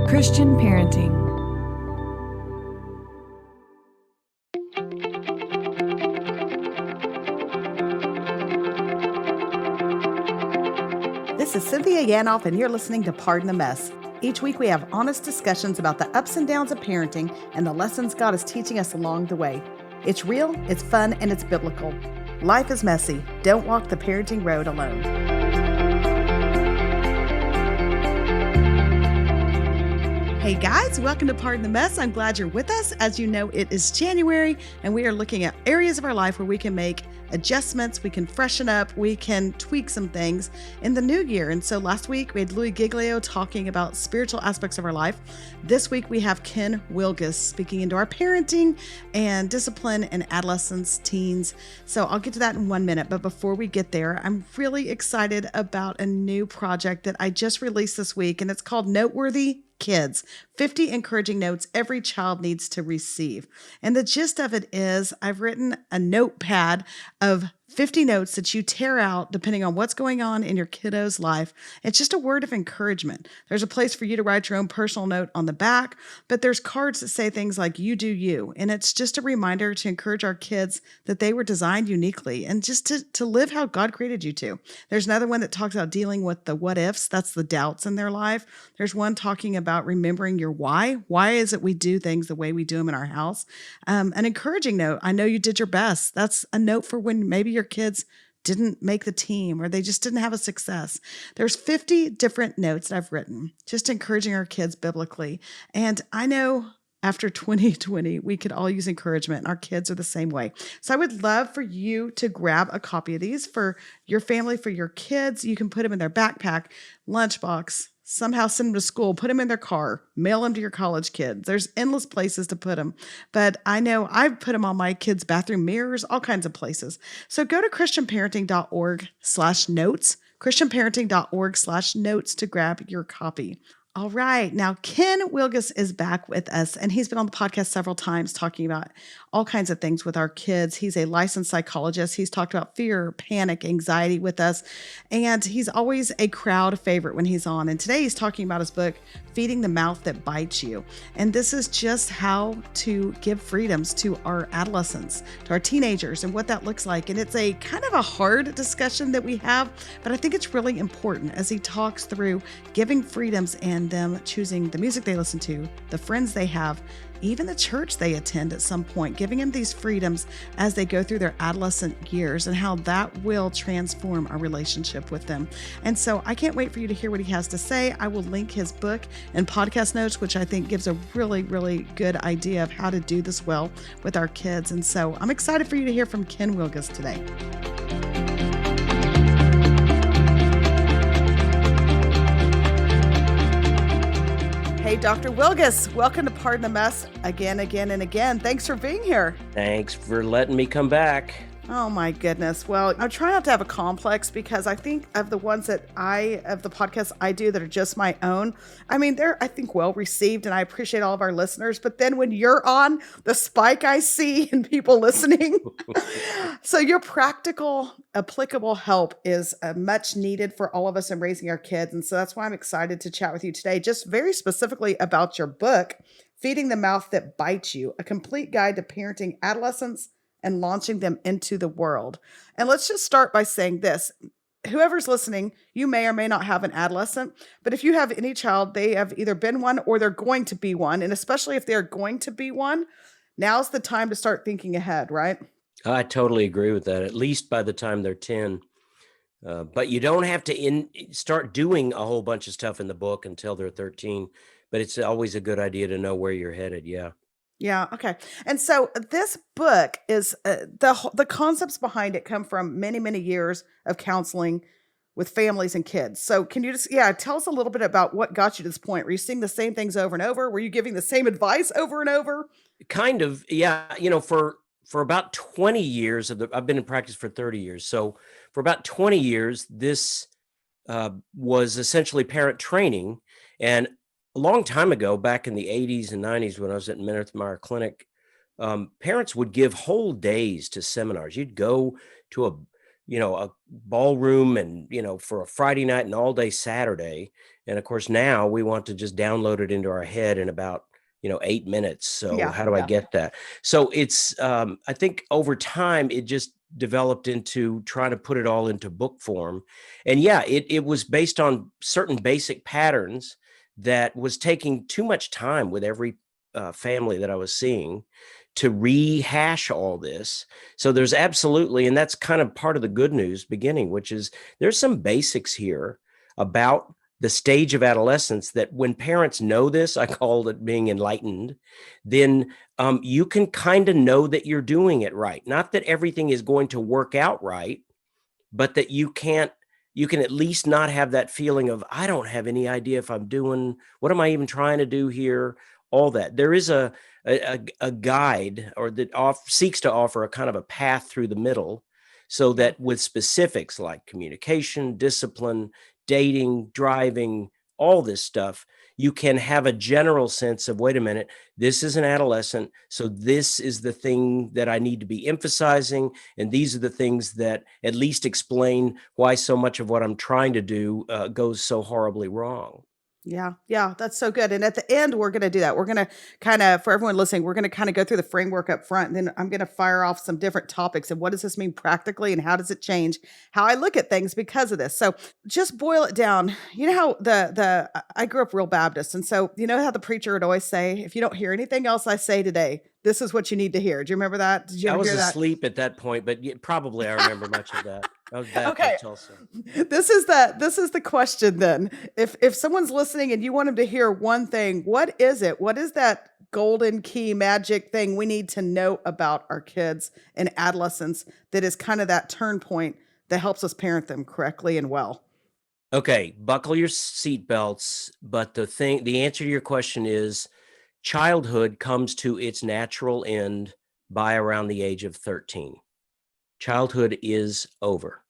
Christian parenting. This is Cynthia Yanoff, and you're listening to Pardon the Mess. Each week we have honest discussions about the ups and downs of parenting and the lessons God is teaching us along the way. It's real, it's fun, and it's biblical. Life is messy. Don't walk the parenting road alone. Hey guys, welcome to Pardon the Mess. I'm glad you're with us. As you know, it is January, and we are looking at areas of our life where we can make adjustments, we can freshen up, we can tweak some things in the new year. And so last week we had Louis Giglio talking about spiritual aspects of our life. This week we have Ken Wilgus speaking into our parenting and discipline and adolescents, teens. So I'll get to that in 1 minute. But before we get there, I'm really excited about a new project that I just released this week, and it's called Noteworthy Kids, 50 encouraging notes every child needs to receive. And the gist of it is I've written a notepad of 50 notes that you tear out depending on what's going on in your kiddo's life. It's just a word of encouragement. There's a place for you to write your own personal note on the back, but there's cards that say things like "you do you." And it's just a reminder to encourage our kids that they were designed uniquely and just to live how God created you to. There's another one that talks about dealing with the what ifs. That's the doubts in their life. There's one talking about remembering your why. Why is it we do things the way we do them in our house? An encouraging note. I know you did your best. That's a note for when maybe your kids didn't make the team or they just didn't have a success. There's 50 different notes that I've written, just encouraging our kids biblically. And I know after 2020, we could all use encouragement, and our kids are the same way. So I would love for you to grab a copy of these for your family, for your kids. You can put them in their backpack, lunchbox, somehow send them to school, put them in their car, mail them to your college kids. There's endless places to put them. But I know I've put them on my kids' bathroom mirrors, all kinds of places. So go to christianparenting.org/notes, christianparenting.org/notes to grab your copy. All right. Now, Ken Wilgus is back with us, and he's been on the podcast several times talking about all kinds of things with our kids. He's a licensed psychologist. He's talked about fear, panic, anxiety with us, and he's always a crowd favorite when he's on. And today he's talking about his book, Feeding the Mouth That Bites You. And this is just how to give freedoms to our adolescents, to our teenagers, and what that looks like. And it's a kind of a hard discussion that we have, but I think it's really important as he talks through giving freedoms and them choosing the music they listen to, the friends they have, even the church they attend at some point, giving them these freedoms as they go through their adolescent years and how that will transform our relationship with them. And so I can't wait for you to hear what he has to say. I will link his book and podcast notes, which I think gives a really, really good idea of how to do this well with our kids. And so I'm excited for you to hear from Ken Wilgus today. Hey, Dr. Wilgus, welcome to Pardon the Mess again. Thanks for being here. Thanks for letting me come back. Oh my goodness. Well, I try not to have a complex because I think of the ones of the podcasts I do that are just my own. I mean, they're, I think, well received, and I appreciate all of our listeners. But then when you're on, the spike I see in people listening. So your practical, applicable help is much needed for all of us in raising our kids. And so that's why I'm excited to chat with you today, just very specifically about your book, Feeding the Mouth That Bites You, a complete guide to parenting adolescents and launching them into the world. And let's just start by saying this. Whoever's listening, you may or may not have an adolescent, but if you have any child, they have either been one or they're going to be one. And especially if they're going to be one, now's the time to start thinking ahead, right? I totally agree with that, at least by the time they're 10. But you don't have to start doing a whole bunch of stuff in the book until they're 13. But it's always a good idea to know where you're headed. Yeah. Yeah. Okay. And so this book is the concepts behind it come from many, many years of counseling with families and kids. So can you just, tell us a little bit about what got you to this point? Were you seeing the same things over and over? Were you giving the same advice over and over? Kind of. Yeah. For about 20 years I've been in practice for 30 years. So for about 20 years, this was essentially parent training. And a long time ago, back in the 80s and 90s, when I was at Minnesota Clinic, parents would give whole days to seminars. You'd go to a ballroom and, for a Friday night and all day Saturday, And of course, now we want to just download it into our head in about 8 minutes. So Yeah, how do I yeah. get that? So it's I think over time it just developed into trying to put it all into book form. And yeah, it was based on certain basic patterns that was taking too much time with every family that I was seeing to rehash all this. So there's absolutely, and that's kind of part of the good news beginning, which is there's some basics here about the stage of adolescence that when parents know this, I call it being enlightened, then you can kind of know that you're doing it right. Not that everything is going to work out right, but that you can at least not have that feeling of, I don't have any idea if I'm doing, what am I even trying to do here? All that. There is a guide, or that seeks to offer a kind of a path through the middle, so Yeah. that with specifics like communication, discipline, dating, driving, all this stuff, you can have a general sense of, wait a minute, this is an adolescent, so this is the thing that I need to be emphasizing, and these are the things that at least explain why so much of what I'm trying to do goes so horribly wrong. Yeah, yeah, that's so good. And at the end, we're going to do that. We're going to kind of, for everyone listening, we're going to kind of go through the framework up front. And then I'm going to fire off some different topics and what does this mean practically and how does it change how I look at things because of this. So just boil it down. You know how I grew up real Baptist. And so, you know how the preacher would always say, if you don't hear anything else I say today, this is what you need to hear. Do you remember that? Did you I ever was hear that? asleep at that point, but probably I remember much of that. I was Okay. Baptist also. This is the question then. If someone's listening and you want them to hear one thing, what is it? What is that golden key magic thing we need to know about our kids and adolescents that is kind of that turn point that helps us parent them correctly and well? Okay, buckle your seatbelts. But the answer to your question is childhood comes to its natural end by around the age of 13. Childhood is over.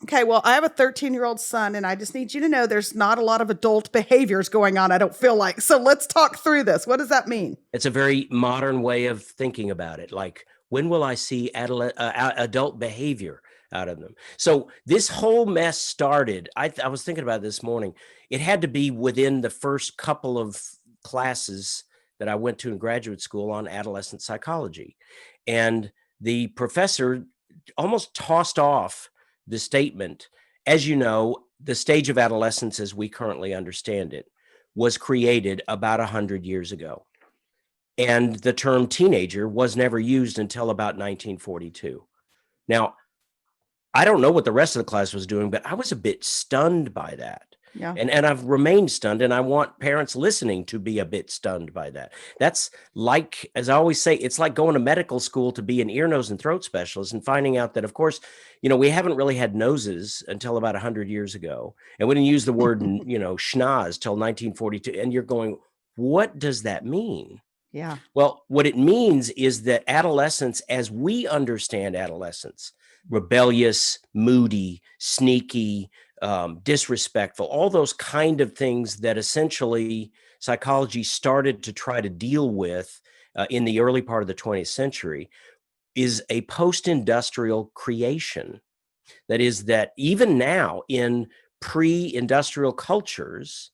Okay, well, I have a 13-year-old son, and I just need you to know there's not a lot of adult behaviors going on, I don't feel like. So let's talk through this. What does that mean? It's a very modern way of thinking about it. Like, when will I see adult behavior out of them? So this whole mess started. I was thinking about it this morning. It had to be within the first couple of classes that I went to in graduate school on adolescent psychology, and the professor almost tossed off the statement. As you know, the stage of adolescence, as we currently understand it, was created about 100 years ago. And the term teenager was never used until about 1942. Now, I don't know what the rest of the class was doing, but I was a bit stunned by that. Yeah. And I've remained stunned, and I want parents listening to be a bit stunned by that. That's like, as I always say, it's like going to medical school to be an ear, nose, and throat specialist and finding out that, of course, we haven't really had noses until about 100 years ago. And we didn't use the word, schnoz till 1942. And you're going, what does that mean? Yeah. Well, what it means is that adolescence, as we understand adolescence, rebellious, moody, sneaky, disrespectful, all those kind of things that essentially psychology started to try to deal with in the early part of the 20th century, is a post-industrial creation. That is, that even now in pre-industrial cultures,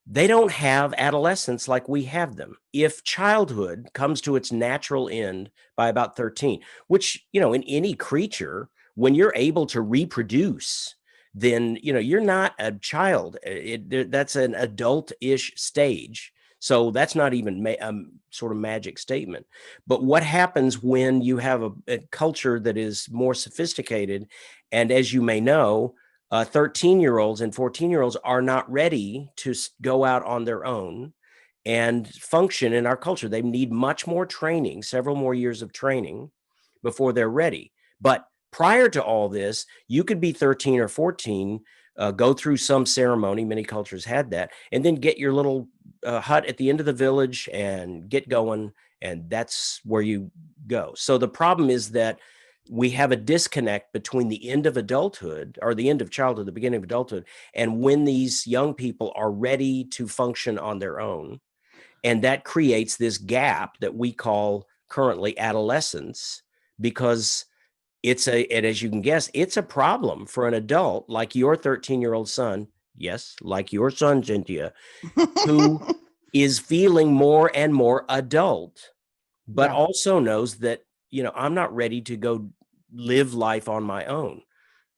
they don't have adolescence like we have them. If childhood comes to its natural end by about 13, which, in any creature, when you're able to reproduce, then, you're not a child. That's an adult-ish stage. So that's not even a sort of magic statement. But what happens when you have a culture that is more sophisticated? And as you may know, 13-year-olds and 14-year-olds are not ready to go out on their own and function in our culture. They need much more training, several more years of training before they're ready. But prior to all this, you could be 13 or 14, go through some ceremony, many cultures had that, and then get your little hut at the end of the village and get going, and that's where you go. So the problem is that we have a disconnect between the end of adulthood, or the end of childhood, the beginning of adulthood, and when these young people are ready to function on their own. And that creates this gap that we call currently adolescence, because and as you can guess, it's a problem for an adult like your 13-year-old son yes, like your son, Cynthia, who is feeling more and more adult, but Yeah. also knows that, I'm not ready to go live life on my own.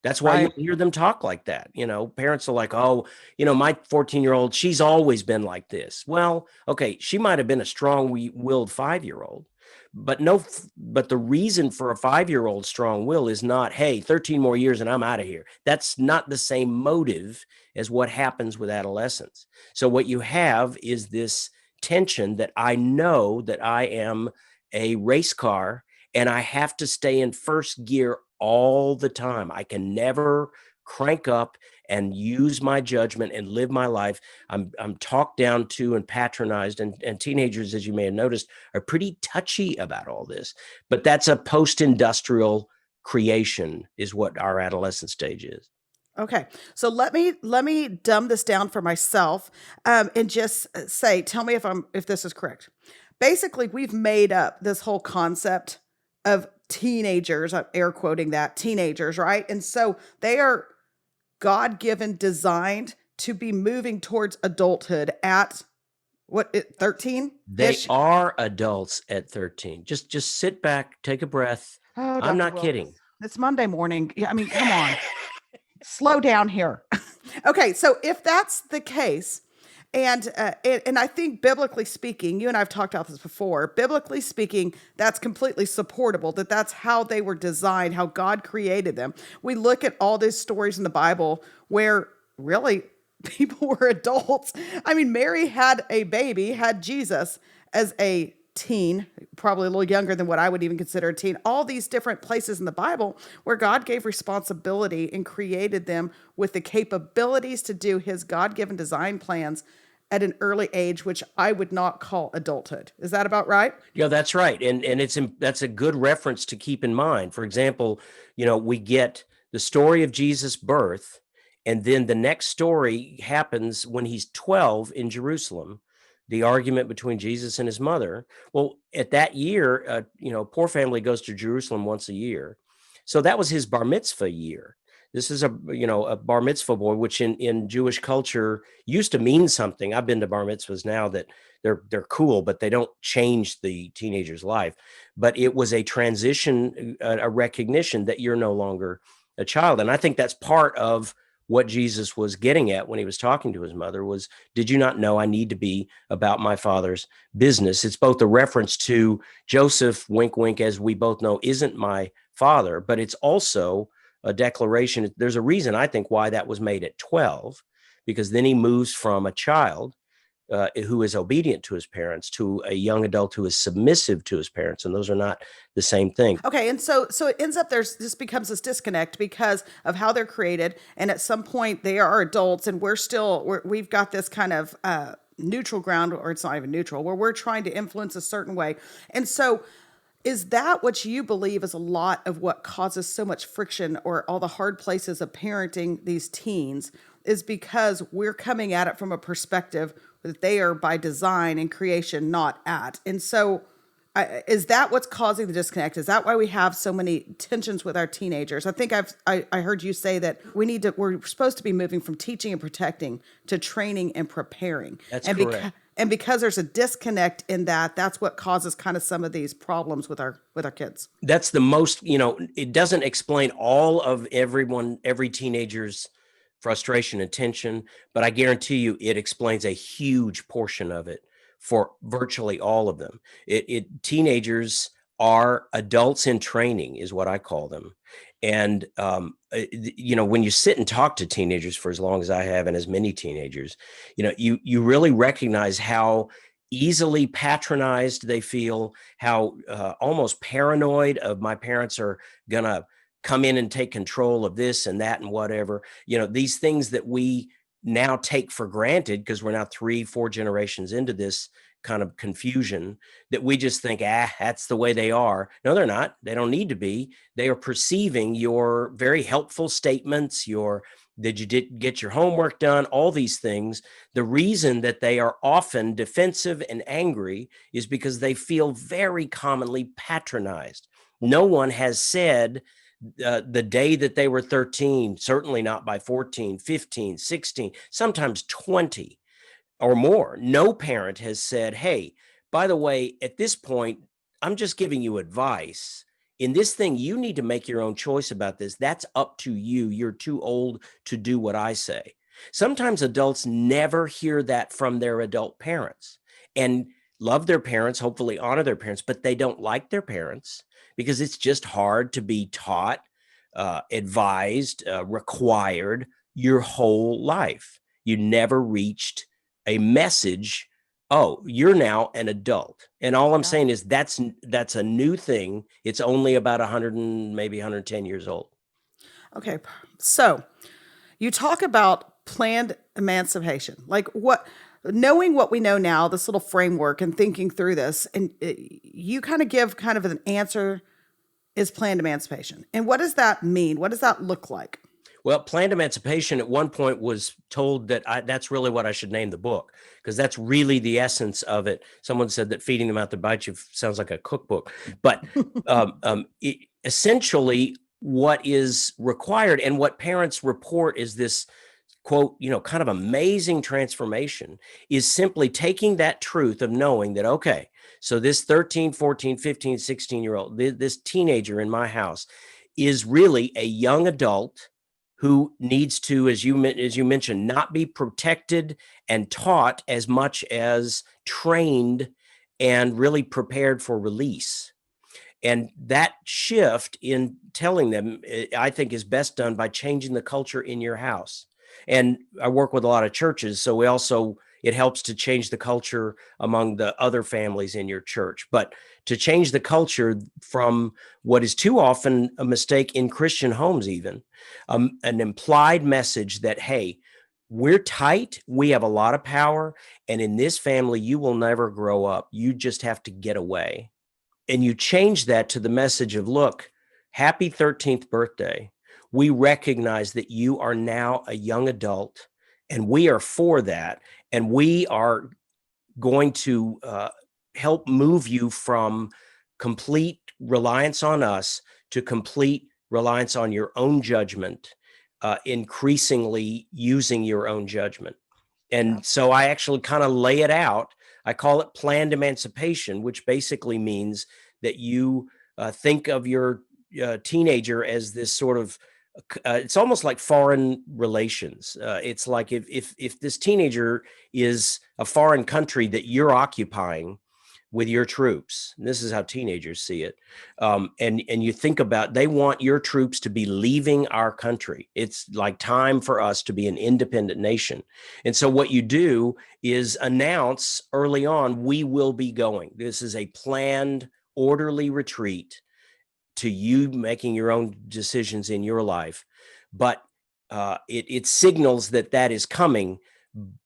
That's why Right. you'll hear them talk like that. Parents are like, oh, my 14-year-old, she's always been like this. Well, okay, she might have been a strong-willed 5-year-old, but the reason for a 5-year-old strong will is not, hey, 13 more years and I'm out of here. That's not the same motive as what happens with adolescence. So what you have is this tension that I know that I am a race car and I have to stay in first gear all the time. I can never crank up and use my judgment and live my life. I'm talked down to and patronized, and teenagers, as you may have noticed, are pretty touchy about all this. But that's a post-industrial creation, is what our adolescent stage is. Okay, so let me dumb this down for myself, and just say, tell me if this is correct. Basically, we've made up this whole concept of teenagers. I'm air quoting that teenagers, right? And so they are God given, designed to be moving towards adulthood at what, 13 They ish. are adults at 13. Just sit back, take a breath. Oh, I'm Dr. not Wilgus, kidding. it's Monday morning. Yeah, I mean, come on. Slow down here. Okay, so if that's the case, and I think biblically speaking, you and I've talked about this before. Biblically speaking, that's completely supportable. That's how they were designed, how God created them. We look at all these stories in the Bible where really people were adults. I mean, Mary had a baby, had Jesus as a teen, probably a little younger than what I would even consider a teen. All these different places in the Bible where God gave responsibility and created them with the capabilities to do his God-given design plans at an early age, which I would not call adulthood. Is that about right? Yeah, that's right. And that's a good reference to keep in mind. For example, we get the story of Jesus' birth, and then the next story happens when he's 12 in Jerusalem, the argument between Jesus and his mother. Well, at that year, poor family goes to Jerusalem once a year. So that was his bar mitzvah year. This is a bar mitzvah boy, which in Jewish culture used to mean something. I've been to bar mitzvahs now that they're cool, but they don't change the teenager's life. But it was a transition, a recognition that you're no longer a child. And I think that's part of what Jesus was getting at when he was talking to his mother was, did you not know I need to be about my father's business? It's both a reference to Joseph, wink, wink, as we both know, isn't my father, but it's also a declaration. There's a reason, I think, why that was made at 12, because then he moves from a child who is obedient to his parents to a young adult who is submissive to his parents, and those are not the same thing. Okay, and so it ends up this becomes this disconnect because of how they're created, and at some point they are adults, and we've got this kind of neutral ground, or it's not even neutral, where we're trying to influence a certain way, and so. Is that what you believe is a lot of what causes so much friction or all the hard places of parenting these teens is because we're coming at it from a perspective that they are by design and creation not at. And so is that what's causing the disconnect? Is that why we have so many tensions with our teenagers? I think I heard you say that we're supposed to be moving from teaching and protecting to training and preparing. That's and correct. And because there's a disconnect in that, that's what causes kind of some of these problems with our kids. That's the most, it doesn't explain all of every teenager's frustration and tension, but I guarantee you it explains a huge portion of it for virtually all of them. Teenagers are adults in training, is what I call them. And, when you sit and talk to teenagers for as long as I have, and as many teenagers, you really recognize how easily patronized they feel, how almost paranoid of my parents are going to come in and take control of this and that and whatever, these things that we now take for granted because we're now 3-4 generations into this kind of confusion, that we just think, that's the way they are. No, they're not. They don't need to be. They are perceiving your very helpful statements, did you get your homework done, all these things. The reason that they are often defensive and angry is because they feel very commonly patronized. No one has said the day that they were 13, certainly not by 14, 15, 16, sometimes 20 or more. No parent has said, hey, by the way, at this point, I'm just giving you advice. In this thing, you need to make your own choice about this. That's up to you. You're too old to do what I say. Sometimes adults never hear that from their adult parents and love their parents, hopefully honor their parents, but they don't like their parents because it's just hard to be taught, advised, required your whole life. You never reached a message. Oh, you're now an adult. And all I'm saying is that's a new thing. It's only about 100 and maybe 110 years old. Okay. So you talk about planned emancipation, like knowing what we know now, this little framework and thinking through this, and you kind of give kind of an answer is planned emancipation. And what does that mean? What does that look like? Well, planned emancipation at one point was told that that's really what I should name the book, because that's really the essence of it. Someone said that feeding them out to bite you sounds like a cookbook, but essentially what is required and what parents report is this quote, kind of amazing transformation is simply taking that truth of knowing that, okay, so this 13, 14, 15, 16-year-old, this teenager in my house is really a young adult who needs to, as you mentioned, not be protected and taught as much as trained and really prepared for release. And that shift in telling them, I think, is best done by changing the culture in your house. And I work with a lot of churches, so it helps to change the culture among the other families in your church. But to change the culture from what is too often a mistake in Christian homes, even an implied message that, hey, we're tight, we have a lot of power, and in this family, you will never grow up. You just have to get away. And you change that to the message of, look, happy 13th birthday. We recognize that you are now a young adult, and we are for that. And we are going to help move you from complete reliance on us to complete reliance on your own judgment, increasingly using your own judgment. And so I actually kind of lay it out. I call it planned emancipation, which basically means that you think of your teenager as this sort of, it's almost like foreign relations. It's like if this teenager is a foreign country that you're occupying with your troops, and this is how teenagers see it, and you think about, they want your troops to be leaving our country. It's like time for us to be an independent nation. And so what you do is announce early on, we will be going. This is a planned, orderly retreat to you making your own decisions in your life. But it signals that is coming,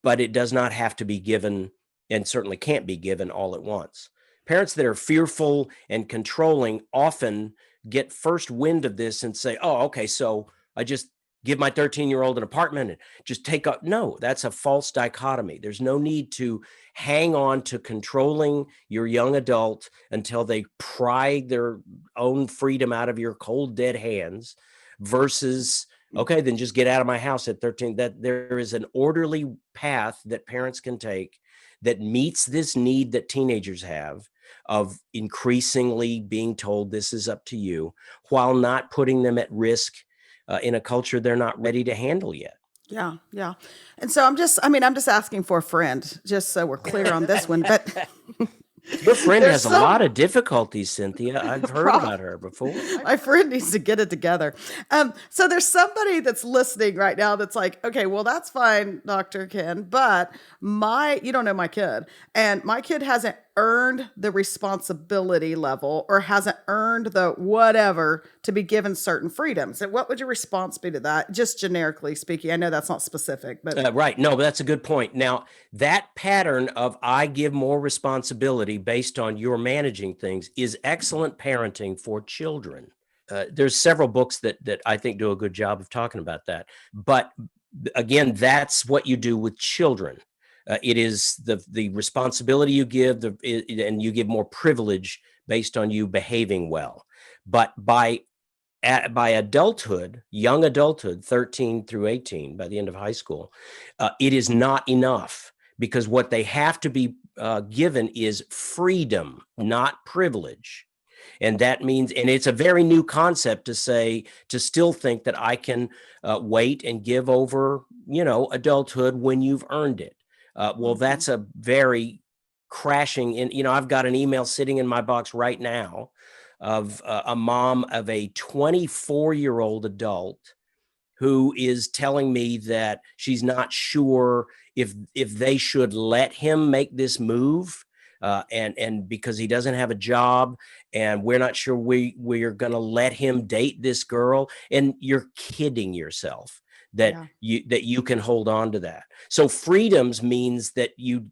but it does not have to be given, and certainly can't be given all at once. Parents that are fearful and controlling often get first wind of this and say, oh, okay, so I just give my 13-year-old an apartment and just take up. No, that's a false dichotomy. There's no need to hang on to controlling your young adult until they pry their own freedom out of your cold, dead hands versus, okay, then just get out of my house at 13. That there is an orderly path that parents can take that meets this need that teenagers have of increasingly being told this is up to you, while not putting them at risk in a culture they're not ready to handle yet. Yeah, yeah. And so I'm just asking for a friend, just so we're clear on this one. But your friend has a lot of difficulties, Cynthia. I've heard about her before. My friend needs to get it together. So there's somebody that's listening right now that's like, okay, well, that's fine, Dr. Ken, but you don't know my kid, and my kid hasn't earned the responsibility level or hasn't earned the whatever to be given certain freedoms. And what would your response be to that? Just generically speaking, I know that's not specific, but right. No, but that's a good point. Now, that pattern of I give more responsibility based on your managing things is excellent parenting for children. There's several books that I think do a good job of talking about that. But again, that's what you do with children. It is the responsibility you give, and you give more privilege based on you behaving well. But by by adulthood, young adulthood, 13 through 18, by the end of high school, it is not enough, because what they have to be given is freedom, not privilege. And that means, and it's a very new concept to say, to still think that I can wait and give over, adulthood when you've earned it. Well, that's a very crashing in. I've got an email sitting in my box right now of a mom of a 24-year-old adult who is telling me that she's not sure if they should let him make this move, and because he doesn't have a job, and we're not sure we're going to let him date this girl. And you're kidding yourself that you can hold on to that. So freedoms means that you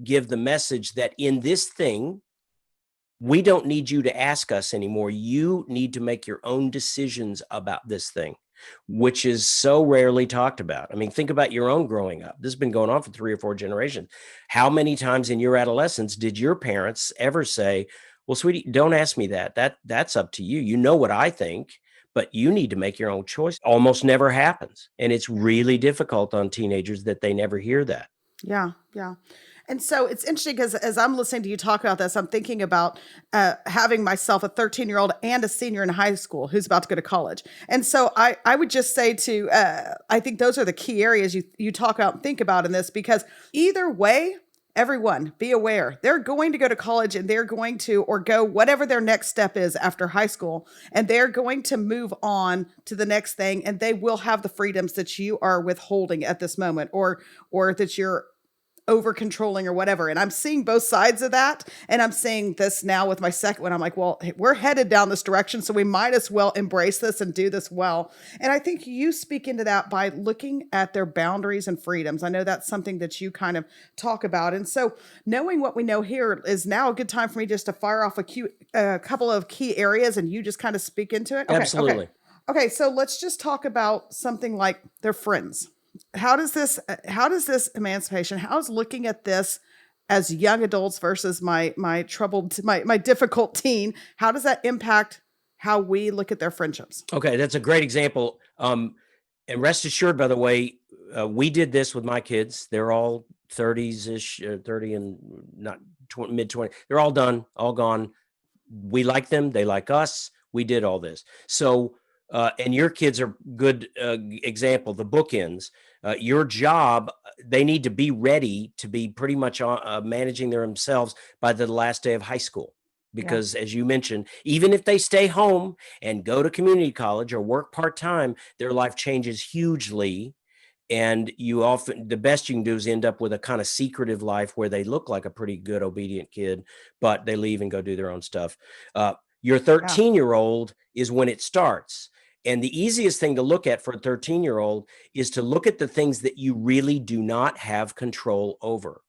give the message that in this thing, we don't need you to ask us anymore. You need to make your own decisions about this thing, which is so rarely talked about. I mean, think about your own growing up. This has been going on for 3 or 4 generations. How many times in your adolescence did your parents ever say, well, sweetie, don't ask me that. That's up to you. You know what I think, but you need to make your own choice. Almost never happens. And it's really difficult on teenagers that they never hear that. Yeah. Yeah. And so it's interesting because as I'm listening to you talk about this, I'm thinking about having myself a 13-year-old and a senior in high school who's about to go to college. And so I would just say I think those are the key areas you talk about and think about in this, because either way, everyone be aware they're going to go to college, and they're going to, or go whatever their next step is after high school, and they're going to move on to the next thing, and they will have the freedoms that you are withholding at this moment, or that you're over controlling or whatever. And I'm seeing both sides of that. And I'm seeing this now with my second one. I'm like, well, we're headed down this direction, so we might as well embrace this and do this well. And I think you speak into that by looking at their boundaries and freedoms. I know that's something that you kind of talk about. And so knowing what we know here is now a good time for me just to fire off a couple of key areas, and you just kind of speak into it. Okay, absolutely. Okay. So let's just talk about something like their friends. How does this emancipation, how's looking at this as young adults versus my difficult teen, how does that impact how we look at their friendships? Okay, that's a great example. And rest assured, by the way, we did this with my kids. They're all 30s-ish, 30 and not mid-20. They're all done, all gone. We like them. They like us. We did all this. So, and your kids are good example, the bookends. Your job, they need to be ready to be pretty much managing themselves by the last day of high school. Because as you mentioned, even if they stay home and go to community college or work part-time, their life changes hugely. And the best you can do is end up with a kind of secretive life where they look like a pretty good, obedient kid, but they leave and go do their own stuff. Your 13-year-old is when it starts. And the easiest thing to look at for a 13-year-old is to look at the things that you really do not have control over.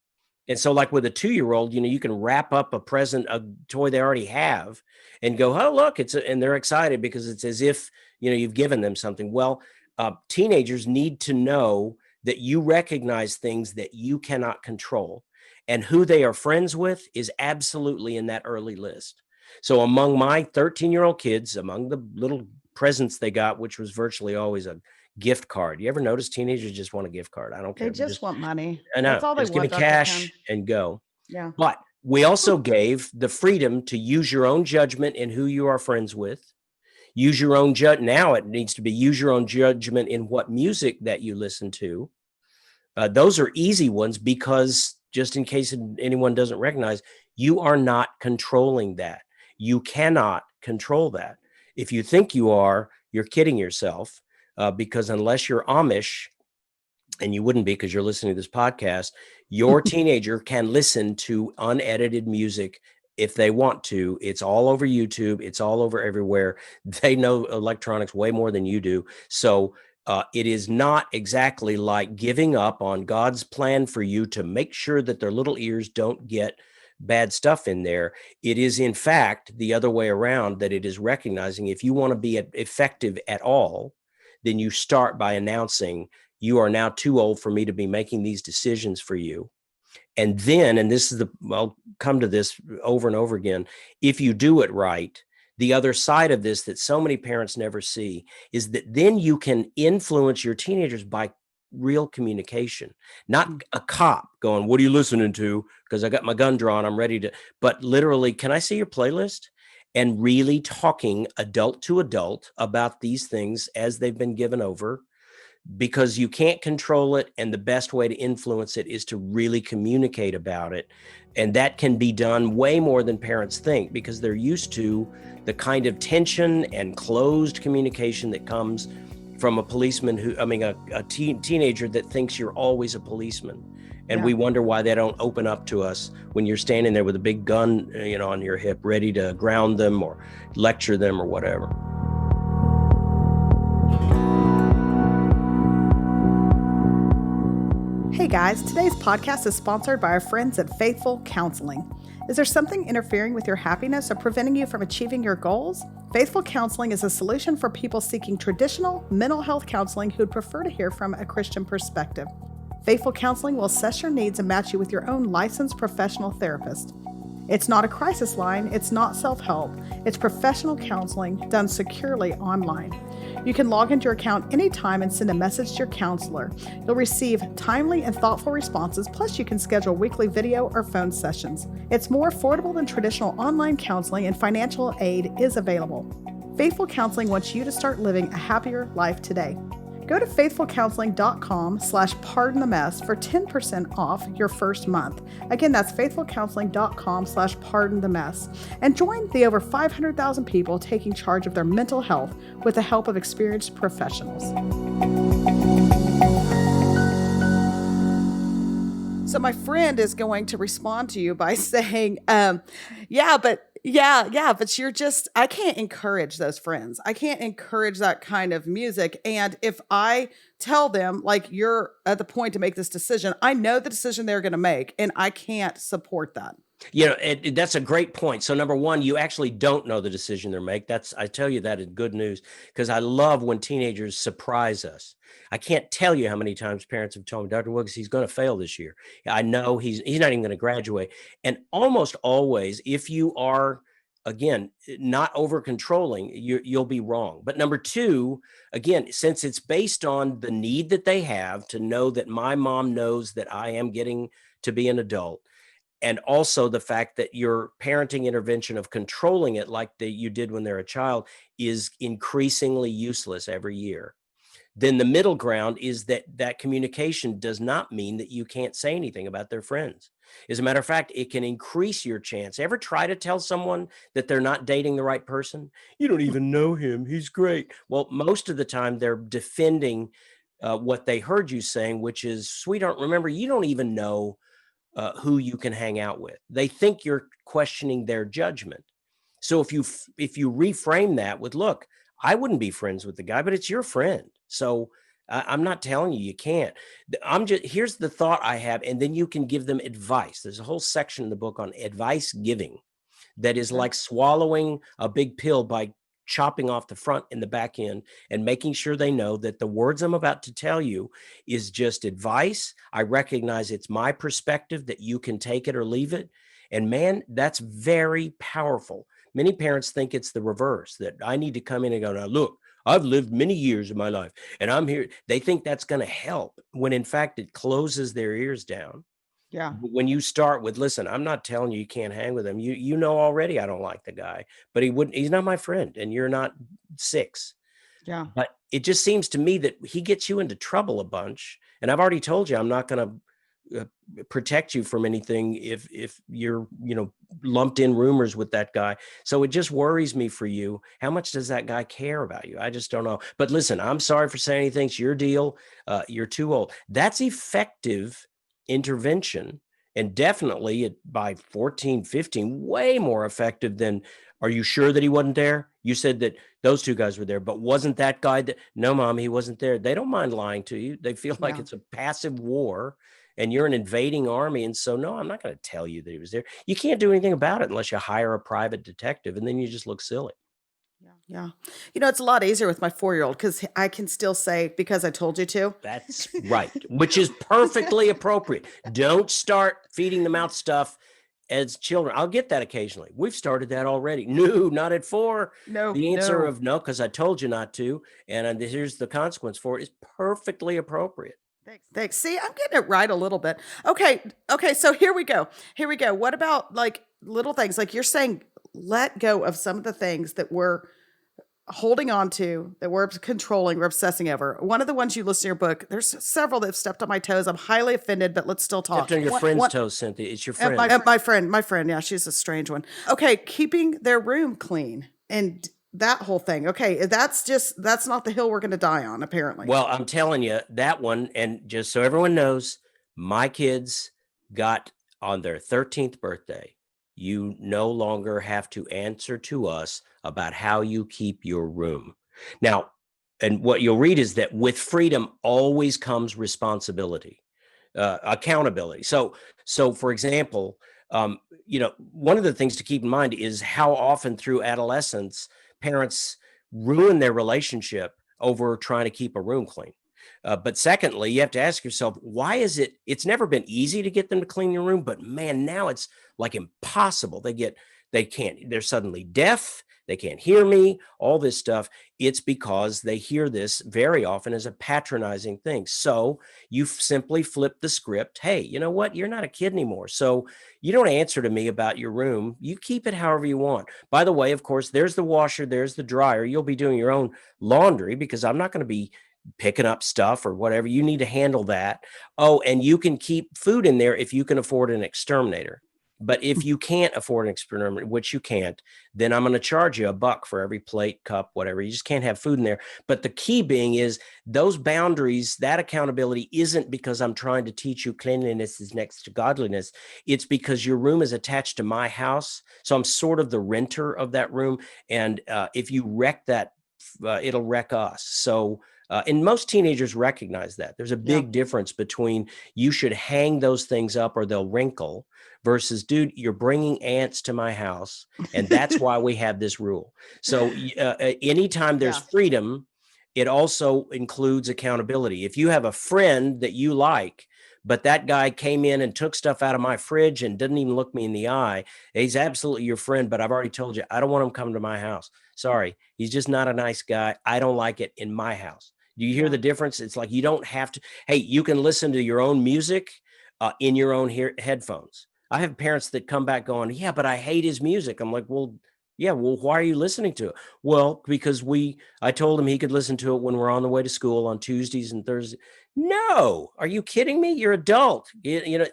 And so like with a 2-year-old, you can wrap up a present, a toy they already have, and go, oh, look, and they're excited because it's as if, you've given them something. Well, teenagers need to know that you recognize things that you cannot control, and who they are friends with is absolutely in that early list. So among my 13-year-old kids, among the little presents they got, which was virtually always a gift card. You ever notice teenagers just want a gift card? I don't care. They just want money. I know. That's all they just give me want, cash and go. Yeah. But we also gave the freedom to use your own judgment in who you are friends with. Use your own now it needs to be use your own judgment in what music that you listen to. Those are easy ones because, just in case anyone doesn't recognize, you are not controlling that. You cannot control that. If you think you are, you're kidding yourself, because unless you're Amish, and you wouldn't be because you're listening to this podcast, your teenager can listen to unedited music if they want to. It's all over YouTube. It's all over everywhere. They know electronics way more than you do. So it is not exactly like giving up on God's plan for you to make sure that their little ears don't get bad stuff in there. It is, in fact, the other way around, that it is recognizing if you want to be effective at all, then you start by announcing, you are now too old for me to be making these decisions for you. And then, and this is I'll come to this over and over again, if you do it right, the other side of this that so many parents never see is that then you can influence your teenagers by real communication, not a cop going, "What are you listening to? Because I got my gun drawn. I'm ready to," but literally, "Can I see your playlist?" And really talking adult to adult about these things as they've been given over, because you can't control it. And the best way to influence it is to really communicate about it. And that can be done way more than parents think, because they're used to the kind of tension and closed communication that comes from a policeman a teenager that thinks you're always a policeman. And we wonder why they don't open up to us when you're standing there with a big gun, on your hip, ready to ground them or lecture them or whatever. Hey guys, today's podcast is sponsored by our friends at Faithful Counseling. Is there something interfering with your happiness or preventing you from achieving your goals? Faithful Counseling is a solution for people seeking traditional mental health counseling who would prefer to hear from a Christian perspective. Faithful Counseling will assess your needs and match you with your own licensed professional therapist. It's not a crisis line, it's not self-help, it's professional counseling done securely online. You can log into your account anytime and send a message to your counselor. You'll receive timely and thoughtful responses, plus you can schedule weekly video or phone sessions. It's more affordable than traditional online counseling, and financial aid is available. Faithful Counseling wants you to start living a happier life today. Go to faithfulcounseling.com/pardonthemess for 10% off your first month. Again, that's faithfulcounseling.com/pardonthemess. And join the over 500,000 people taking charge of their mental health with the help of experienced professionals. So my friend is going to respond to you by saying, but you're just, I can't encourage those friends. I can't encourage that kind of music. And if I tell them, like, you're at the point to make this decision, I know the decision they're going to make, and I can't support that. That's a great point. So number one, you actually don't know the decision they're making. I tell you that is good news, because I love when teenagers surprise us. I can't tell you how many times parents have told me, "Dr. Wilgus, he's going to fail this year. I know he's not even going to graduate." And almost always, if you are, again, not over controlling, you'll be wrong. But number two, again, since it's based on the need that they have to know that my mom knows that I am getting to be an adult, and also the fact that your parenting intervention of controlling it like you did when they're a child is increasingly useless every year, then the middle ground is that communication does not mean that you can't say anything about their friends. As a matter of fact, it can increase your chance. Ever try to tell someone that they're not dating the right person? "You don't even know him. He's great." Well, most of the time they're defending what they heard you saying, which is, "Sweetheart, remember, you don't even know who you can hang out with." They think you're questioning their judgment. So if you reframe that with, "Look, I wouldn't be friends with the guy, but it's your friend. So I'm not telling you can't. Here's the thought I have," and then you can give them advice. There's a whole section in the book on advice giving that is like swallowing a big pill by chopping off the front and the back end, and making sure they know that the words I'm about to tell you is just advice. I recognize it's my perspective, that you can take it or leave it. And man, that's very powerful. Many parents think it's the reverse, that I need to come in and go, "Now look, I've lived many years of my life and I'm here." They think that's going to help, when in fact it closes their ears down. Yeah. When you start with, "Listen, I'm not telling you can't hang with him. You know already I don't like the guy, but he's not my friend, and you're not 6." Yeah. But it just seems to me that he gets you into trouble a bunch. And I've already told you I'm not going to protect you from anything if you're, lumped in rumors with that guy. So it just worries me for you. How much does that guy care about you? I just don't know. But listen, I'm sorry for saying anything. It's your deal. You're too old. That's effective intervention, and definitely by 14, 15, way more effective than, "Are you sure that he wasn't there? You said that those two guys were there, but wasn't that guy that?" "No, Mom, he wasn't there." They don't mind lying to you. They feel like it's a passive war and you're an invading army. And so, no, I'm not going to tell you that he was there. You can't do anything about it unless you hire a private detective, and then you just look silly. Yeah. It's a lot easier with my 4-year-old, because I can still say, "Because I told you to." That's right, which is perfectly appropriate. Don't start feeding the mouth stuff as children. I'll get that occasionally. We've started that already. No, not at 4. The answer of no, because I told you not to, and here's the consequence for it, is perfectly appropriate. Thanks. See, I'm getting it right a little bit. Okay. Okay. So here we go. Here we go. What about like little things? Like you're saying, let go of some of the things that we're holding on to, that we're controlling, we're obsessing over. One of the ones you list in your book, there's several that have stepped on my toes. I'm highly offended, but let's still talk. Stepped on your friend's toes, Cynthia. It's your friend. My friend. Yeah, she's a strange one. Okay. Keeping their room clean and that whole thing. Okay. That's not the hill we're going to die on, apparently. Well, I'm telling you that one. And just so everyone knows, my kids got on their 13th birthday. You no longer have to answer to us about how you keep your room. Now, and what you'll read is that with freedom always comes responsibility, accountability. So for example, one of the things to keep in mind is how often through adolescence, parents ruin their relationship over trying to keep a room clean. But secondly, you have to ask yourself, why is it's never been easy to get them to clean your room, but man, now it's like impossible. They're suddenly deaf. They can't hear me, all this stuff. It's because they hear this very often as a patronizing thing. So you simply flip the script. Hey, you know what? You're not a kid anymore. So you don't answer to me about your room. You keep it however you want. By the way, of course, there's the washer, there's the dryer. You'll be doing your own laundry because I'm not going to be picking up stuff or whatever. You need to handle that. Oh, and you can keep food in there if you can afford an exterminator. But if you can't afford an experiment, which you can't, then I'm going to charge you $1 for every plate, cup, whatever. You just can't have food in there. But the key being is those boundaries, that accountability isn't because I'm trying to teach you cleanliness is next to godliness. It's because your room is attached to my house. So I'm sort of the renter of that room. And if you wreck that, it'll wreck us. So and most teenagers recognize that. There's a big difference between you should hang those things up or they'll wrinkle versus, dude, you're bringing ants to my house. And that's why we have this rule. So anytime there's freedom, it also includes accountability. If you have a friend that you like, but that guy came in and took stuff out of my fridge and didn't even look me in the eye, he's absolutely your friend, but I've already told you, I don't want him coming to my house. Sorry, he's just not a nice guy. I don't like it in my house. Do you hear the difference? It's like you don't have to. Hey, you can listen to your own music in your own headphones. I have parents that come back going, yeah, but I hate his music. I'm like, well, why are you listening to it? Well, because I told him he could listen to it when we're on the way to school on Tuesdays and Thursdays. No, are you kidding me? You're adult.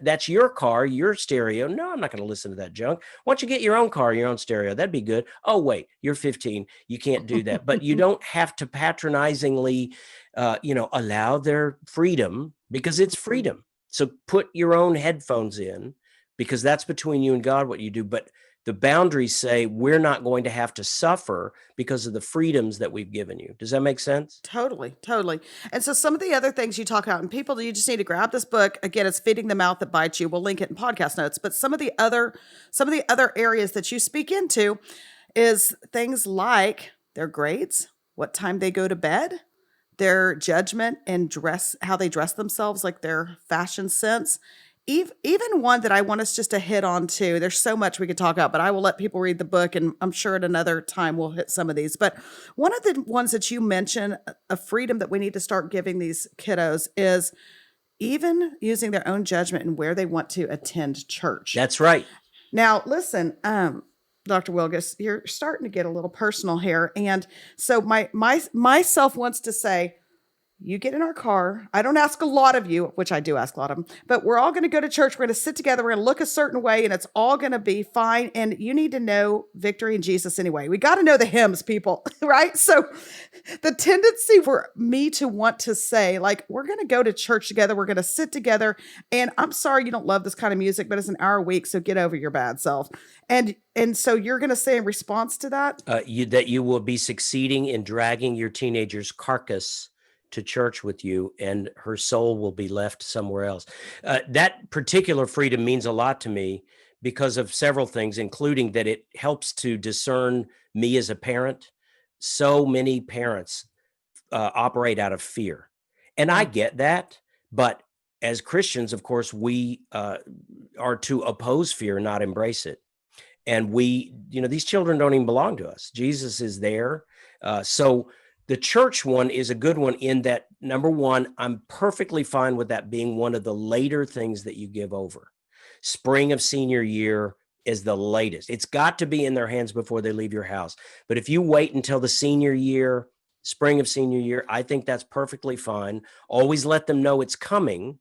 That's your car, your stereo. No, I'm not going to listen to that junk. Why don't you get your own car, your own stereo? That'd be good. Oh, wait, you're 15. You can't do that. But you don't have to patronizingly, allow their freedom because it's freedom. So put your own headphones in because that's between you and God what you do. But the boundaries say we're not going to have to suffer because of the freedoms that we've given you. Does that make sense? Totally. And so some of the other things you talk about, and people, you just need to grab this book. Again, it's Feeding the Mouth That Bites You. We'll link it in podcast notes. But some of the other areas that you speak into is things like their grades, what time they go to bed, their judgment and how they dress themselves, like their fashion sense. Even one that I want us just to hit on too. There's so much we could talk about, but I will let people read the book, and I'm sure at another time we'll hit some of these. But one of the ones that you mention, a freedom that we need to start giving these kiddos, is even using their own judgment and where they want to attend church. That's right. Now, listen, Dr. Wilgus, you're starting to get a little personal here, and so myself wants to say, you get in our car. I don't ask a lot of you, which I do ask a lot of them, but we're all going to go to church. We're going to sit together. We're going to look a certain way, and it's all going to be fine. And you need to know victory in Jesus anyway. We got to know the hymns, people, right? So the tendency for me to want to say, like, we're going to go to church together. We're going to sit together. And I'm sorry you don't love this kind of music, but it's an hour a week, so get over your bad self. And so you're going to say in response to that? That you will be succeeding in dragging your teenager's carcass to church with you, and her soul will be left somewhere else. That particular freedom means a lot to me because of several things, including that it helps to discern me as a parent. So many parents operate out of fear. And I get that, but as Christians, of course, we are are to oppose fear, not embrace it. And we, these children don't even belong to us. Jesus is there. So the church one is a good one in that, number one, I'm perfectly fine with that being one of the later things that you give over. Spring of senior year is the latest. It's got to be in their hands before they leave your house. But if you wait until the senior year, spring of senior year, I think that's perfectly fine. Always let them know it's coming,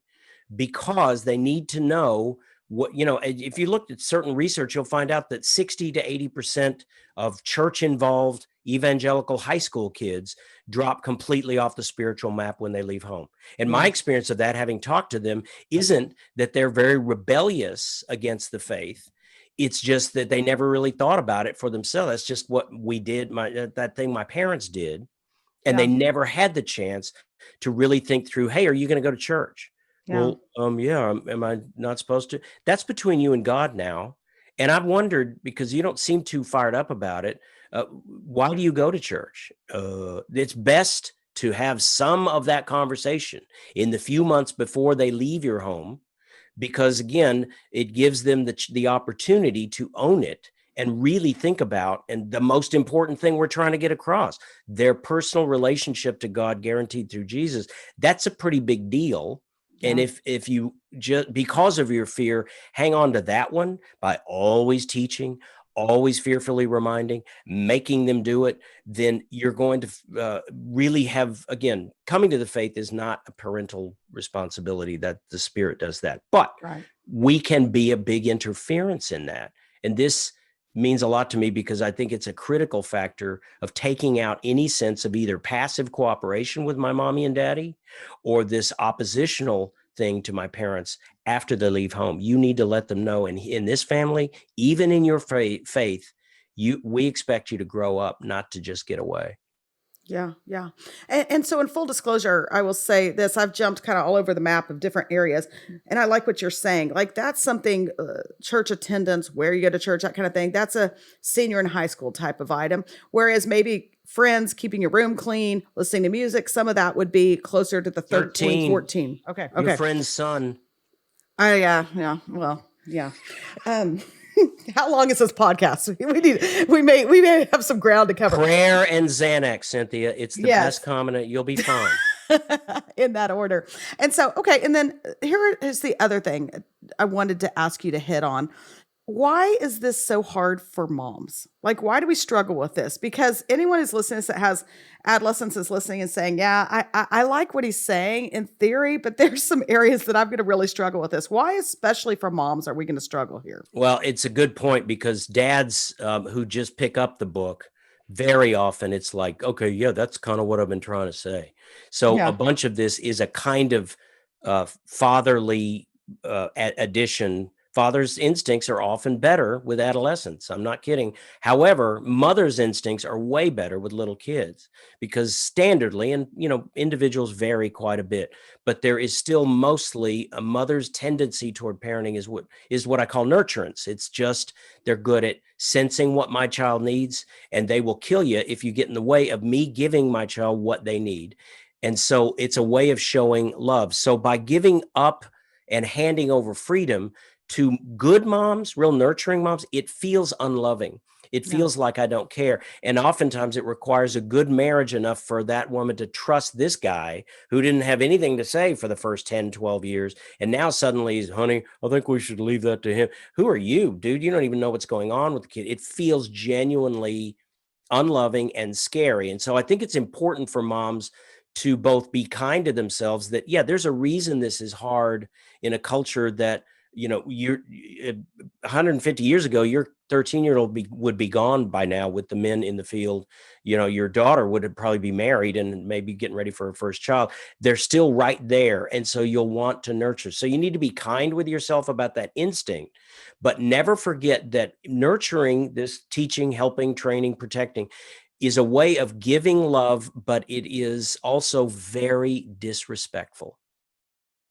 because they need to know what, if you looked at certain research, you'll find out that 60 to 80% of church involved evangelical high school kids drop completely off the spiritual map when they leave home. And my experience of that, having talked to them, isn't that they're very rebellious against the faith. It's just that they never really thought about it for themselves. That's just what we did. That thing my parents did. And they never had the chance to really think through, hey, are you going to go to church? Yeah. Well, am I not supposed to? That's between you and God now. And I've wondered, because you don't seem too fired up about it, why do you go to church? It's best to have some of that conversation in the few months before they leave your home, because again, it gives them the opportunity to own it and really think about, and the most important thing we're trying to get across, their personal relationship to God guaranteed through Jesus. That's a pretty big deal. And if you just, because of your fear, hang on to that one by always teaching, always fearfully reminding, making them do it, then you're going to really have, again, coming to the faith is not a parental responsibility. That the Spirit does that. But we can be a big interference in that. And this means a lot to me, because I think it's a critical factor of taking out any sense of either passive cooperation with my mommy and daddy or this oppositional thing to my parents after they leave home. You need to let them know, and in this family, even in your faith, we expect you to grow up, not to just get away. Yeah. Yeah. And so in full disclosure, I will say this, I've jumped kind of all over the map of different areas, and I like what you're saying. Like, that's something, church attendance, where you go to church, that kind of thing. That's a senior in high school type of item. Whereas maybe friends, keeping your room clean, listening to music, some of that would be closer to the 13, 14. Okay. Your friend's son. Yeah. Well, yeah. How long is this podcast? We may have some ground to cover. Prayer and Xanax, Cynthia. It's the best combination. You'll be fine. In that order. And so, okay. And then here is the other thing I wanted to ask you to hit on. Why is this so hard for moms? Like, why do we struggle with this? Because anyone who's listening that has adolescents is listening and saying, yeah, I like what he's saying in theory, but there's some areas that I'm going to really struggle with this. Why, especially for moms, are we going to struggle here? Well, it's a good point, because dads who just pick up the book, very often it's like, okay, yeah, that's kind of what I've been trying to say. So a bunch of this is a kind of fatherly addition. Father's instincts are often better with adolescents. I'm not kidding. However, mother's instincts are way better with little kids, because standardly, and individuals vary quite a bit, but there is still mostly a mother's tendency toward parenting is what I call nurturance. It's just, they're good at sensing what my child needs, and they will kill you if you get in the way of me giving my child what they need. And so it's a way of showing love. So by giving up and handing over freedom to good moms, real nurturing moms, it feels unloving. It feels like I don't care. And oftentimes it requires a good marriage enough for that woman to trust this guy who didn't have anything to say for the first 10, 12 years. And now suddenly he's, honey, I think we should leave that to him. Who are you, dude? You don't even know what's going on with the kid. It feels genuinely unloving and scary. And so I think it's important for moms to both be kind to themselves, that, there's a reason this is hard in a culture that, you're 150 years ago, your 13-year-old would be gone by now with the men in the field. Your daughter would probably be married and maybe getting ready for her first child. They're still right there. And so you'll want to nurture. So you need to be kind with yourself about that instinct, but never forget that nurturing, this teaching, helping, training, protecting, is a way of giving love, but it is also very disrespectful.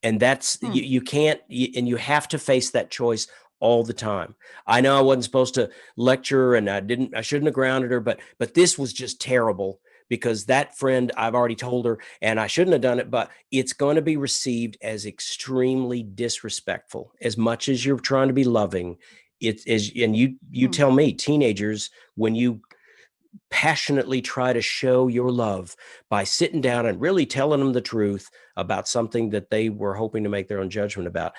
And that's, you can't, and you have to face that choice all the time. I know I wasn't supposed to lecture, and I shouldn't have grounded her, but this was just terrible. because that friend, I've already told her and I shouldn't have done it, but it's going to be received as extremely disrespectful. As much as you're trying to be loving, it is. And you tell me, teenagers, when you passionately try to show your love by sitting down and really telling them the truth about something that they were hoping to make their own judgment about,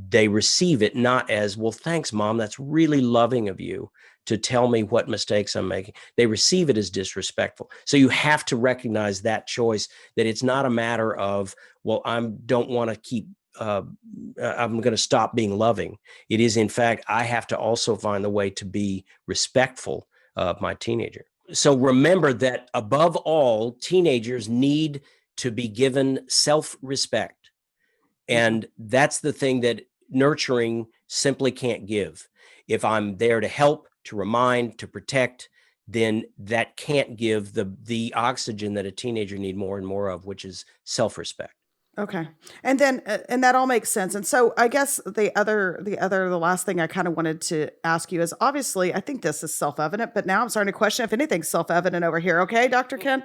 they receive it not as, well, thanks, Mom, that's really loving of you to tell me what mistakes I'm making. They receive it as disrespectful. So you have to recognize that choice, that it's not a matter of, well, don't want to keep I'm going to stop being loving. It is, in fact, I have to also find the way to be respectful of my teenager. So remember that above all, teenagers need to be given self-respect. And that's the thing that nurturing simply can't give. If I'm there to help, to remind, to protect, then that can't give the oxygen that a teenager needs more and more of, which is self-respect. Okay. And then, and that all makes sense. And so I guess the last thing I kind of wanted to ask you is, obviously, I think this is self-evident, but now I'm starting to question if anything's self-evident over here. Okay, Dr. Ken.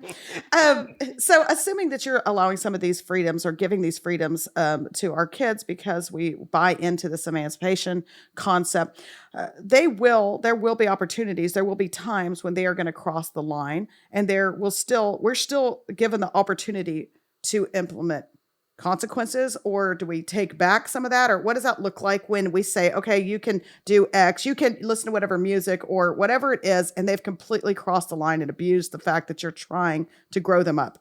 So assuming that you're allowing some of these freedoms or giving these freedoms to our kids because we buy into this emancipation concept, there will be opportunities. There will be times when they are going to cross the line, and we're still given the opportunity to implement consequences, or do we take back some of that? Or what does that look like when we say, okay, you can do X, you can listen to whatever music or whatever it is, and they've completely crossed the line and abused the fact that you're trying to grow them up?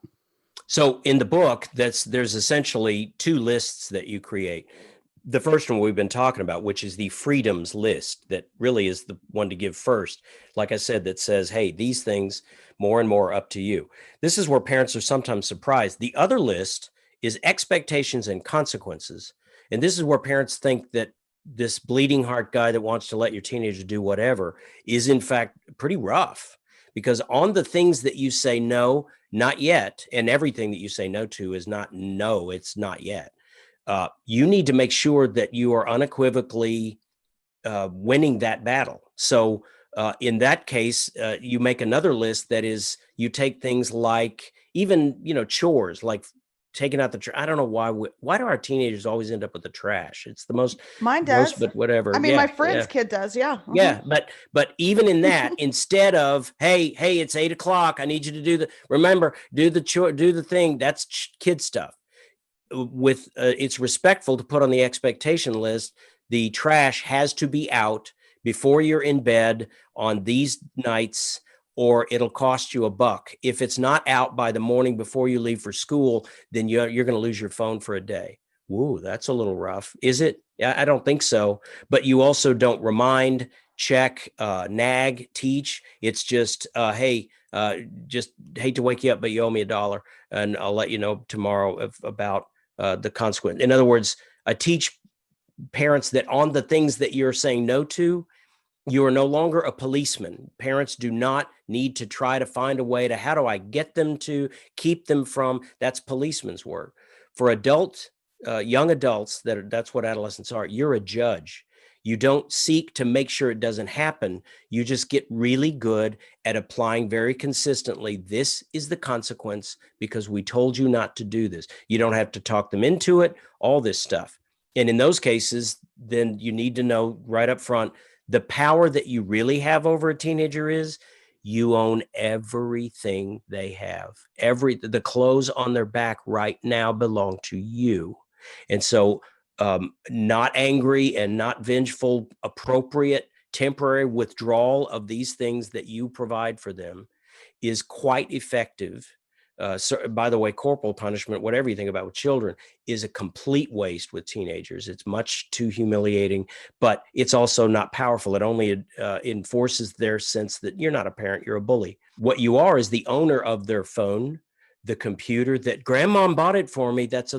So in the book, there's essentially two lists that you create. The first one we've been talking about, which is the freedoms list, that really is the one to give first. Like I said, that says, hey, these things more and more up to you. This is where parents are sometimes surprised. The other list is expectations and consequences. And this is where parents think that this bleeding heart guy that wants to let your teenager do whatever is in fact pretty rough, because on the things that you say, no, not yet, and everything that you say no to is not no, it's not yet. You need to make sure that you are unequivocally winning that battle. So in that case, you make another list that is, you take things like even, chores, like taking out the trash. I don't know why do our teenagers always end up with the trash? It's the most Mine gross, does. but whatever. I mean, Yeah, my friend's yeah. kid does. Yeah. Yeah, but even in that, instead of, hey, it's 8:00, I need you to do the thing. That's kid stuff. It's respectful to put on the expectation list. The trash has to be out before you're in bed on these nights, or it'll cost you $1. If it's not out by the morning before you leave for school, then you're going to lose your phone for a day. Woo, that's a little rough. Is it? I don't think so. But you also don't remind, check, nag, teach. It's just, hey, just hate to wake you up, but you owe me $1, and I'll let you know tomorrow about the consequence. In other words, I teach parents that on the things that you're saying no to, you are no longer a policeman. Parents do not need to try to find a way to, how do I get them to keep them from, that's policeman's work. For young adults, that's what adolescents are. You're a judge. You don't seek to make sure it doesn't happen. You just get really good at applying very consistently. This is the consequence because we told you not to do this. You don't have to talk them into it, all this stuff. And in those cases, then you need to know right up front, the power that you really have over a teenager is you own everything they have. The clothes on their back right now belong to you. And so not angry and not vengeful, appropriate temporary withdrawal of these things that you provide for them is quite effective. So, by the way, corporal punishment, whatever you think about with children, is a complete waste with teenagers. It's much too humiliating, but it's also not powerful. It only enforces their sense that you're not a parent, you're a bully. What you are is the owner of their phone, the computer that grandmom bought it for me. That's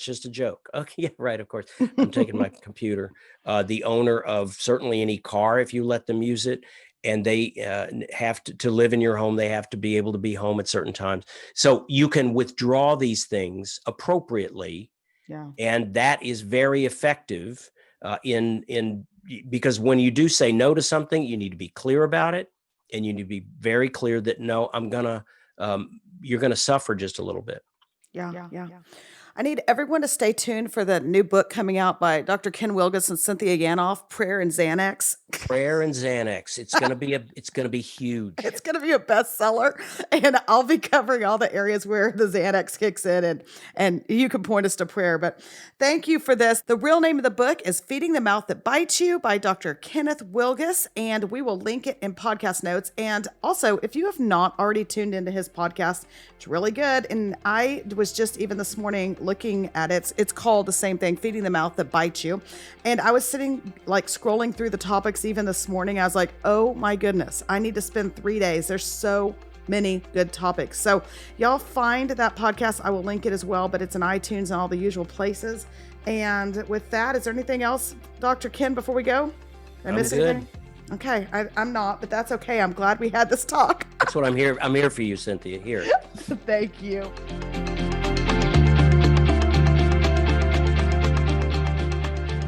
just a joke. Okay, yeah, right. Of course, I'm taking my computer. The owner of certainly any car, if you let them use it. And they have to live in your home. They have to be able to be home at certain times. So you can withdraw these things appropriately. Yeah. And that is very effective because when you do say no to something, you need to be clear about it. And you need to be very clear that, no, I'm going to you're going to suffer just a little bit. Yeah. I need everyone to stay tuned for the new book coming out by Dr. Ken Wilgus and Cynthia Yanoff, Prayer and Xanax. Prayer and Xanax. It's going to be huge. It's going to be a bestseller, and I'll be covering all the areas where the Xanax kicks in, and you can point us to prayer. But thank you for this. The real name of the book is Feeding the Mouth That Bites You by Dr. Kenneth Wilgus, and we will link it in podcast notes. And also, if you have not already tuned into his podcast, it's really good. And I was just even this morning looking at it. It's called the same thing, Feeding the Mouth That Bites You. And I was sitting like scrolling through the topics even this morning. I was like, oh my goodness, I need to spend 3 days. There's so many good topics. So y'all find that podcast. I will link it as well, but it's in iTunes and all the usual places. And with that, is there anything else, Dr. Ken, before we go? I'm good. Okay, I'm not, but that's okay. I'm glad we had this talk. That's what I'm here. I'm here for you, Cynthia. Here. Thank you.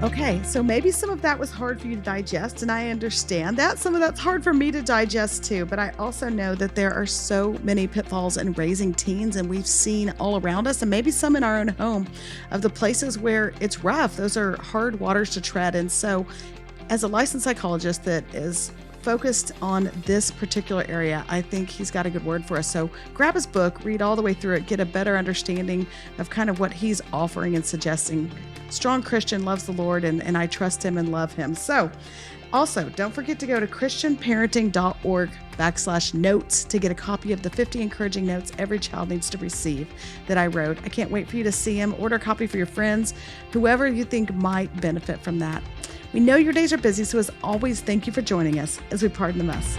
Okay, so maybe some of that was hard for you to digest, and I understand that. Some of that's hard for me to digest too, but I also know that there are so many pitfalls in raising teens, and we've seen all around us, and maybe some in our own home, of the places where it's rough. Those are hard waters to tread. And so as a licensed psychologist that is focused on this particular area, I think he's got a good word for us. So grab his book, read all the way through it, get a better understanding of kind of what he's offering and suggesting. Strong Christian, loves the Lord, and I trust him and love him. So also, don't forget to go to christianparenting.org/notes to get a copy of the 50 encouraging notes every child needs to receive that I wrote. I can't wait for you to see them. Order a copy for your friends, whoever you think might benefit from that. We know your days are busy, so as always, thank you for joining us as we pardon the mess.